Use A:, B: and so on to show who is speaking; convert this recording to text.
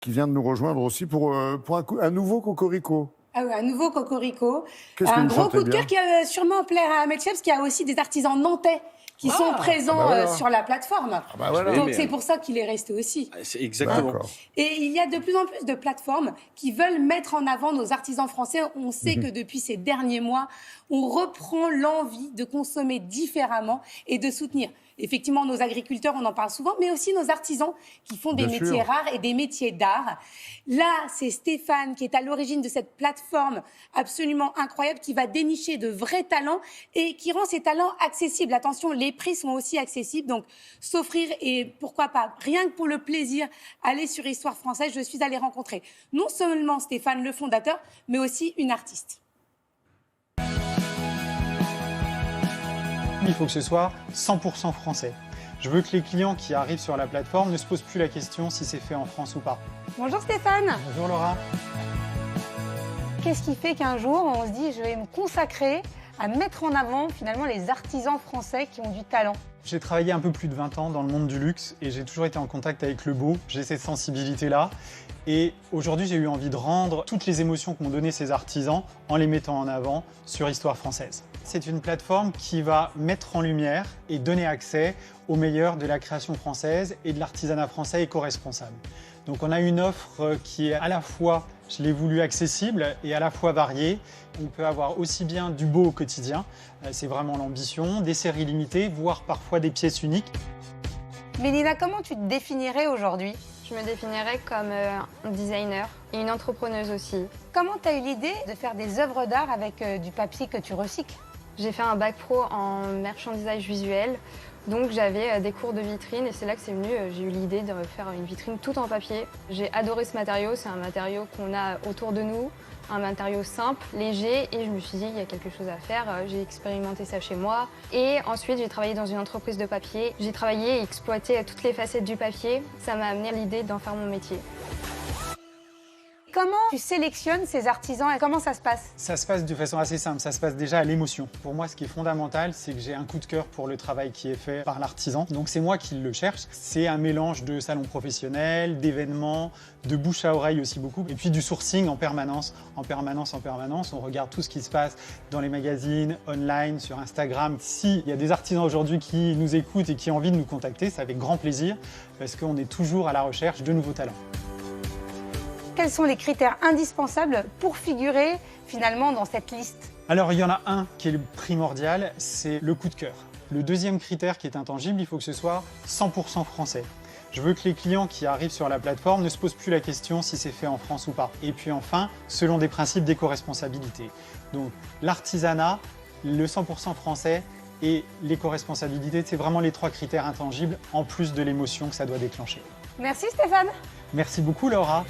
A: qui vient de nous rejoindre aussi pour un nouveau cocorico.
B: Ah oui, un nouveau cocorico.
A: Qu'est-ce que
B: Un
A: vous
B: gros
A: chantez
B: coup de cœur
A: bien
B: qui va sûrement plaire à Ahmed Chef, parce qu'il y a aussi des artisans nantais qui sont présents
A: voilà.
B: sur la plateforme.
A: Ah bah voilà.
B: Donc c'est pour ça qu'il est resté aussi.
C: C'est exactement.
A: D'accord.
B: Et il y a de plus en plus de plateformes qui veulent mettre en avant nos artisans français. On sait que depuis ces derniers mois, on reprend l'envie de consommer différemment et de soutenir effectivement nos agriculteurs, on en parle souvent, mais aussi nos artisans qui font des
A: Bien
B: métiers
A: sûr.
B: rares et des métiers d'art. Là, c'est Stéphane qui est à l'origine de cette plateforme absolument incroyable qui va dénicher de vrais talents et qui rend ces talents accessibles. Attention, les prix sont aussi accessibles, donc s'offrir et pourquoi pas, rien que pour le plaisir, aller sur Histoire française. Je suis allée rencontrer non seulement Stéphane, le fondateur, mais aussi une artiste.
D: Il faut que ce soit 100% français. Je veux que les clients qui arrivent sur la plateforme ne se posent plus la question si c'est fait en France ou pas.
B: Bonjour Stéphane.
D: Bonjour Laura.
B: Qu'est-ce qui fait qu'un jour, on se dit, je vais me consacrer à mettre en avant finalement les artisans français qui ont du talent?
D: J'ai travaillé un peu plus de 20 ans dans le monde du luxe et j'ai toujours été en contact avec le beau. J'ai cette sensibilité-là. Et aujourd'hui, j'ai eu envie de rendre toutes les émotions que m'ont donné ces artisans en les mettant en avant sur Histoire française. C'est une plateforme qui va mettre en lumière et donner accès au meilleur de la création française et de l'artisanat français éco-responsable. Donc on a une offre qui est à la fois, je l'ai voulu accessible et à la fois variée. On peut avoir aussi bien du beau au quotidien, c'est vraiment l'ambition, des séries limitées, voire parfois des pièces uniques.
B: Mélina, comment tu te définirais aujourd'hui?
E: Je me définirais comme un designer et une entrepreneuse aussi.
B: Comment tu as eu l'idée de faire des œuvres d'art avec du papier que tu recycles?
E: J'ai fait un bac pro en merchandisage visuel, donc j'avais des cours de vitrine et c'est là que c'est venu, j'ai eu l'idée de faire une vitrine tout en papier. J'ai adoré ce matériau, c'est un matériau qu'on a autour de nous, un matériau simple, léger, et je me suis dit il y a quelque chose à faire, j'ai expérimenté ça chez moi. Et ensuite j'ai travaillé dans une entreprise de papier, j'ai travaillé et exploité toutes les facettes du papier, ça m'a amené l'idée d'en faire mon métier.
B: Comment tu sélectionnes ces artisans et comment ça se passe?
D: Ça se passe de façon assez simple, ça se passe déjà à l'émotion. Pour moi, ce qui est fondamental, c'est que j'ai un coup de cœur pour le travail qui est fait par l'artisan. Donc c'est moi qui le cherche. C'est un mélange de salons professionnels, d'événements, de bouche à oreille aussi beaucoup, et puis du sourcing en permanence. En permanence. On regarde tout ce qui se passe dans les magazines, online, sur Instagram. S'il y a des artisans aujourd'hui qui nous écoutent et qui ont envie de nous contacter, c'est avec grand plaisir, parce qu'on est toujours à la recherche de nouveaux talents.
B: Quels sont les critères indispensables pour figurer finalement dans cette liste?
D: Alors il y en a un qui est le primordial, c'est le coup de cœur. Le deuxième critère qui est intangible, il faut que ce soit 100% français. Je veux que les clients qui arrivent sur la plateforme ne se posent plus la question si c'est fait en France ou pas. Et puis enfin, selon des principes d'éco-responsabilité. Donc l'artisanat, le 100% français et l'éco-responsabilité, c'est vraiment les trois critères intangibles en plus de l'émotion que ça doit déclencher.
B: Merci Stéphane.
D: Merci beaucoup Laura.